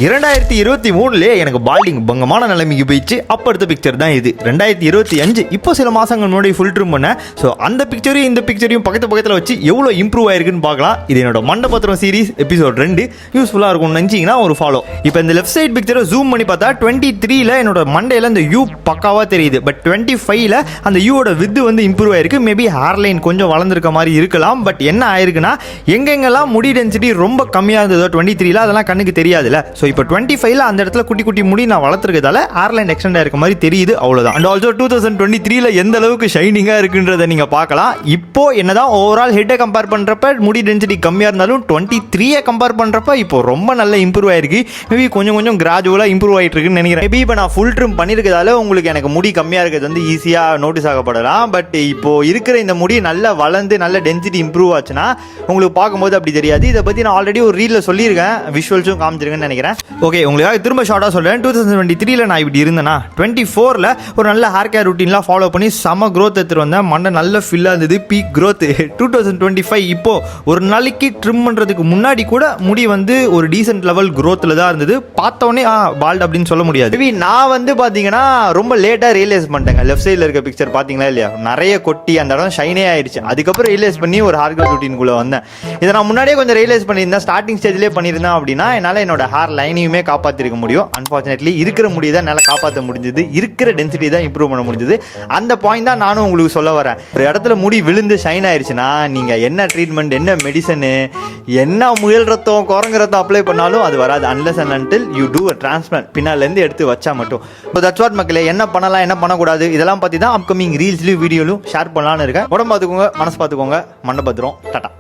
2023 எனக்கு பால்டிங் பங்கமான நிலைமைக்கு போயிடுச்சு. அப்போ எடுத்த பிக்சர் தான் இது. 2025 இப்போ சில மாதங்கள் முன்னாடி ஃபுல் ட்ரிம் பண்ணேன். ஸோ அந்த பிக்சரையும் இந்த பிக்சரையும் பக்கத்தில் வச்சு எவ்வளோ இம்ப்ரூவ் ஆயிருக்குன்னு பார்க்கலாம். இது என்னோட மண்டபத்திரம் சீரிஸ் எபிசோட் 2 யூஸ்ஃபுல்லாக இருக்கும்னு நினச்சிங்கன்னா ஒரு ஃபாலோ. இப்போ இந்த லெஃப்ட் சைட் பிக்சரை ஜூம் பண்ணி பார்த்தா 23ல என்னோட மண்டையில் இந்த யூ பக்காவாக தெரியுது. பட் 25ல அந்த யூவோட வித்து வந்து இம்ப்ரூவ் ஆயிருக்கு. மேபி ஹேர்லைன் கொஞ்சம் வளர்ந்துருக்க மாதிரி இருக்கலாம். பட் என்ன ஆயிருக்குன்னா எங்கெங்கெல்லாம் முடி டென்சிட்டி ரொம்ப கம்மியாக இருந்ததோ 23ல அதெல்லாம் கண்ணுக்கு தெரியாதுல்ல. ஸோ இப்போ 25ல அந்த இடத்துல குட்டி குட்டி முடி நான் வளர்த்துருக்கதால ஏர்லைன் எக்ஸ்டெண்ட் ஆயிருக்க மாதிரி தெரியுது, அவ்வளோதான். அண்ட் ஆல்சோ 2023ல எந்த அளவுக்கு ஷைனிங்காக இருக்குன்றதை நீங்கள் பார்க்கலாம். இப்போ என்னதான் ஓவரால் ஹெட்டை கம்பேர் பண்ணுறப்ப முடி டென்சிட்டி கம்மியாக இருந்தாலும் 23யை கம்பேர் பண்ணுறப்ப இப்போ ரொம்ப நல்ல இம்ப்ரூவ் ஆயிருக்கு. மேபி கொஞ்சம் கிராஜுவலாக இம்ப்ரூவ் ஆகிட்டு இருக்குன்னு நினைக்கிறேன். மேபி இப்போ நான் ஃபுல் ட்ரிம் பண்ணியிருக்கிறதால உங்களுக்கு எனக்கு முடி கம்மியாக இருக்கிறது வந்து ஈஸியாக நோட்டீஸ் ஆகப்படலாம். பட் இப்போ இருக்கிற இந்த முடி நல்லா வளர்ந்து நல்ல டென்சிட்டி இம்ப்ரூவ் ஆச்சுன்னா உங்களுக்கு பார்க்கும்போது அப்படி தெரியாது. இதை பற்றி நான் ஆல்ரெடி ஒரு ரீலில் சொல்லியிருக்கேன், விஷுவல்ஸும் காமிச்சிருக்கேன்னு நினைக்கிறேன். ஓகே, உங்களுக்காக திரும்ப ஷார்ட்டாக சொல்கிறேன். 2023ல நான் இப்படி இருந்தேன்னா 24ல ஒரு நல்ல ஹேர் கேர் ரூட்டீன்லாம் ஃபாலோ பண்ணி செம க்ரோத் எடுத்துகிட்டு வந்தேன். மண்டை நல்ல ஃபில்லாக இருந்தது, பீக் க்ரோத். 2025 இப்போ ஒரு நாளைக்கு ட்ரிம் பண்ணுறதுக்கு முன்னாடி கூட முடி வந்து ஒரு டீசென்ட் லெவல் க்ரோத்தில் தான் இருந்தது. பார்த்தோன்னே பால்ட் அப்படின்னு சொல்ல முடியாது. மேபி நான் வந்து பார்த்தீங்கன்னா ரொம்ப லேட்டாக ரியலைஸ் பண்ணிட்டேங்க. லெஃப்ட் சைடில் இருக்க பிக்சர் பார்த்தீங்களா இல்லையா, நிறைய கொட்டி அந்த இடம் ஷைனே ஆயிடுச்சு. அதுக்கப்புறம் ரியலைஸ் பண்ணி ஒரு ஹேர் கேர் ரூட்டீனுக்குள்ளே வந்தேன். இதை நான் முன்னாடியே கொஞ்சம் ரியலைஸ் பண்ணியிருந்தேன், ஸ்டார்டிங் ஸ்டேஜ்லேயே பண்ணியிருந்தேன் அப்படின்னா என்னால் என்னோட ஹேர் லைனையுமே காப்பாற்றிருக்க முடியும். அன்ஃபார்ச்சுனேட்லி இருக்கிற முடி தான் என்னால் காப்பாற்ற முடிஞ்சது, இருக்கிற டென்சிட்டி தான் இம்ப்ரூவ் பண்ண முடிஞ்சது. அந்த பாயிண்ட் தான் நானும் உங்களுக்கு சொல்ல வரேன். ஒரு இடத்துல முடி விழுந்து ஷைன் ஆயிடுச்சுன்னா நீங்கள் என்ன ட்ரீட்மெண்ட், என்ன மெடிசனு, என்ன முயல் ரத்தம், குரங்கு ரத்தம் அப்ளை பண்ணாலும் அது வராது. Unless and until you do a transplant, பின்னாலேருந்து எடுத்து வச்சா மட்டும். ஸோ தட்ஸ் வாட் மக்களே. என்ன பண்ணலாம், என்ன பண்ணக்கூடாது, இதெல்லாம் பற்றி தான் அப்கமிங் ரீல்ஸ்லையும் வீடியோலையும் ஷேர் பண்ணலான்னு இருக்கேன். உடம்பு பார்த்துக்கோங்க, மனசு பார்த்துக்கோங்க, மண்டை பத்திரம். டாடா.